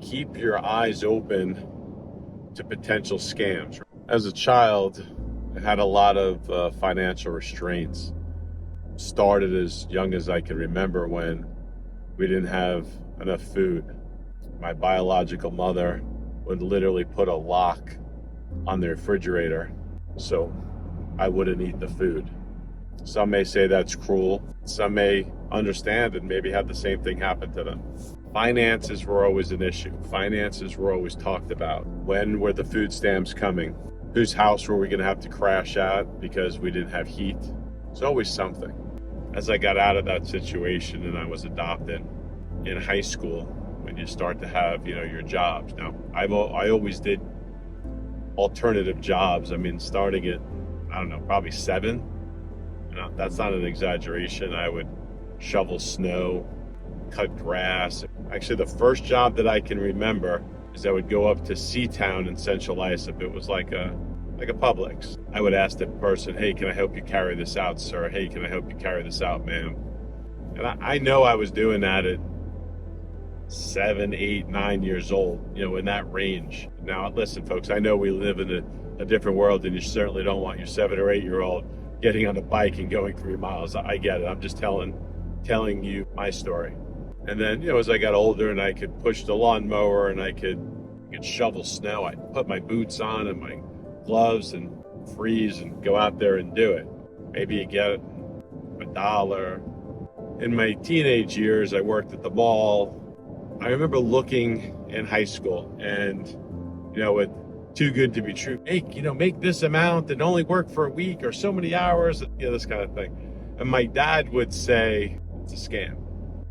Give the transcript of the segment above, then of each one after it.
keep your eyes open to potential scams. As a child, I had a lot of financial restraints. Started as young as I can remember when we didn't have enough food. My biological mother would literally put a lock on the refrigerator so I wouldn't eat the food. Some may say that's cruel. Some may understand and maybe have the same thing happen to them. Finances were always an issue. Finances were always talked about. When were the food stamps coming? Whose house were we going to have to crash at because we didn't have heat? It's always something. As I got out of that situation and I was adopted in high school, when you start to have, your jobs. Now, I always did alternative jobs. I mean, starting at, probably 7. That's not an exaggeration. I would shovel snow, cut grass. Actually, the first job that I can remember is I would go up to Seatown in Central Islip. It was like a Publix. I would ask the person, "Hey, can I help you carry this out, sir? Hey, can I help you carry this out, ma'am?" And I know I was doing that at 7, 8, 9 years old, in that range. Now, listen, folks, I know we live in a different world, and you certainly don't want your 7 or 8-year-old getting on a bike and going 3 miles. I get it. I'm just telling you my story. And then, as I got older and I could push the lawnmower and I could shovel snow, I'd put my boots on and my gloves and freeze and go out there and do it. Maybe you get $1. In my teenage years, I worked at the mall. I remember looking in high school and, with too good to be true, make this amount and only work for a week or so many hours, this kind of thing. And my dad would say, it's a scam.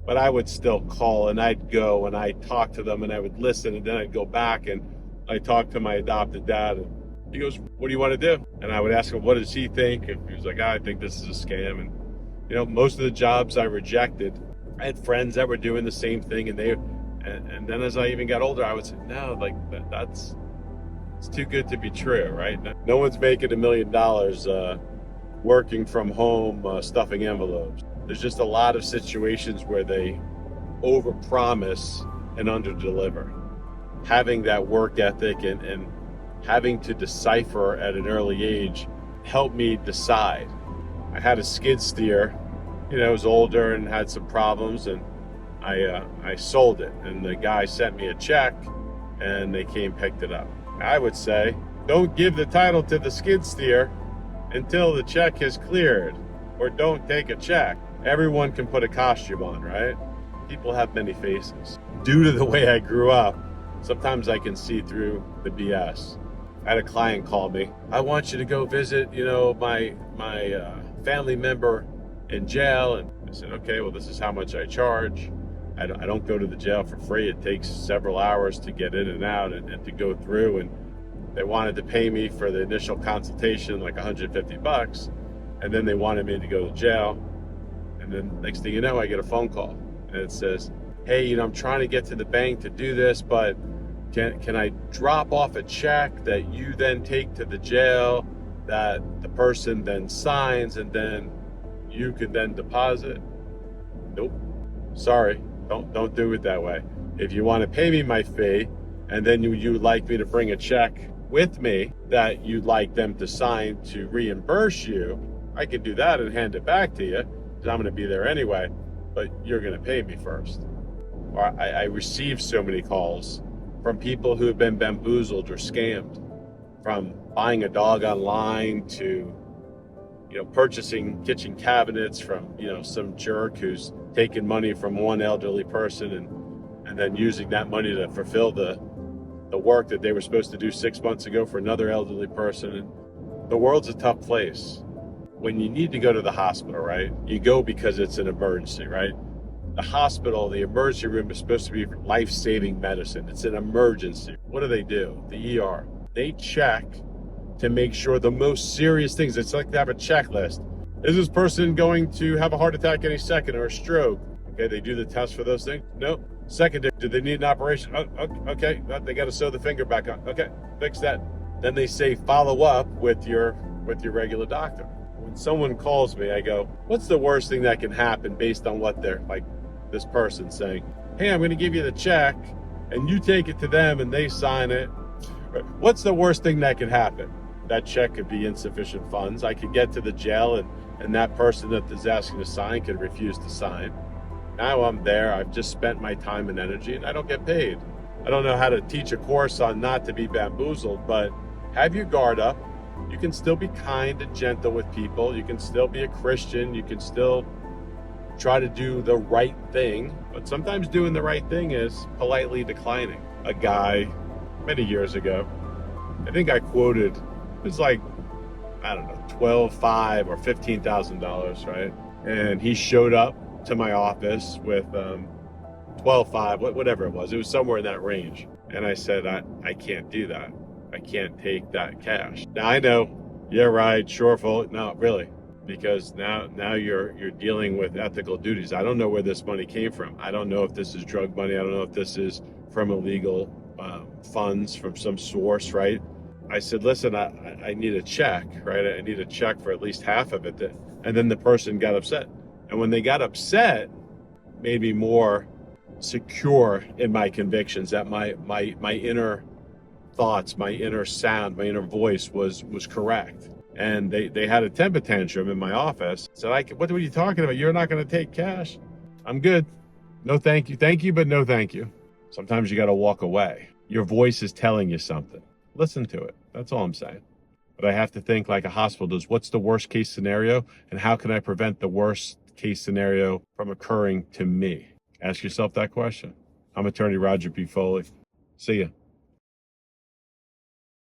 But I would still call and I'd go and I'd talk to them and I would listen, and then I'd go back and I talked to my adopted dad and he goes, "What do you want to do?" And I would ask him, "What does he think?" And he was like, "I think this is a scam." And, most of the jobs I rejected, I had friends that were doing the same thing, and then as I even got older, I would say, no, it's too good to be true, right? No one's making $1 million working from home, stuffing envelopes. There's just a lot of situations where they overpromise and underdeliver. Having that work ethic and having to decipher at an early age helped me decide. I had a skid steer, I was older and had some problems, and I sold it, and the guy sent me a check and they came picked it up. I would say, don't give the title to the skid steer until the check is cleared, or don't take a check. Everyone can put a costume on, right? People have many faces. Due to the way I grew up, sometimes I can see through the BS. I had a client call me. "I want you to go visit, my family member in jail." And I said, "Okay, well, this is how much I charge. I don't go to the jail for free. It takes several hours to get in and out and to go through." And they wanted to pay me for the initial consultation, like $150. And then they wanted me to go to jail. And then next thing you know, I get a phone call and it says, "Hey, I'm trying to get to the bank to do this, but can I drop off a check that you then take to the jail that the person then signs and then you can then deposit?" Nope. Sorry. Don't do it that way. If you want to pay me my fee and then you'd like me to bring a check with me that you'd like them to sign to reimburse you, I can do that and hand it back to you, because I'm going to be there anyway, but you're going to pay me first. Or I received so many calls from people who have been bamboozled or scammed, from buying a dog online to, purchasing kitchen cabinets from, some jerk who's taking money from one elderly person and then using that money to fulfill the work that they were supposed to do 6 months ago for another elderly person. And the world's a tough place. When you need to go to the hospital, right? You go because it's an emergency, right? The hospital, the emergency room is supposed to be life-saving medicine. It's an emergency. What do? The ER. They check to make sure the most serious things. It's like they have a checklist. Is this person going to have a heart attack any second or a stroke? Okay, they do the test for those things. Nope. Secondary, do they need an operation? Oh, okay, they got to sew the finger back on. Okay, fix that. Then they say follow up with your regular doctor. When someone calls me, I go, what's the worst thing that can happen based on what they're like? This person saying, "Hey, I'm going to give you the check and you take it to them and they sign it, what's the worst thing that could happen? That check could be insufficient funds. I could get to the jail and that person that is asking to sign could refuse to sign. Now I'm there, I've just spent my time and energy and I don't get paid. I don't know how to teach a course on not to be bamboozled, but have your guard up. You can still be kind and gentle with people. You can still be a Christian. You can still try to do the right thing. But sometimes doing the right thing is politely declining. A guy many years ago, I think I quoted, it was like, I don't know, $12,500 or $15,000, right? And he showed up to my office with $12,500, whatever it was. It was somewhere in that range. And I said, I can't do that. I can't take that cash. Now I know, yeah, right, sure, full. No, really, because now you're dealing with ethical duties. I don't know where this money came from. I don't know if this is drug money. I don't know if this is from illegal funds from some source, right? I said, listen, I need a check, right? I need a check for at least half of it. And then the person got upset. And when they got upset, made me more secure in my convictions that my inner thoughts, my inner sound, my inner voice was correct. And they had a temper tantrum in my office. Said, what are you talking about? You're not going to take cash. I'm good. No, thank you. Thank you, but no, thank you. Sometimes you got to walk away. Your voice is telling you something. Listen to it. That's all I'm saying. But I have to think like a hospital does. What's the worst case scenario? And how can I prevent the worst case scenario from occurring to me? Ask yourself that question. I'm attorney Roger B. Foley. See ya.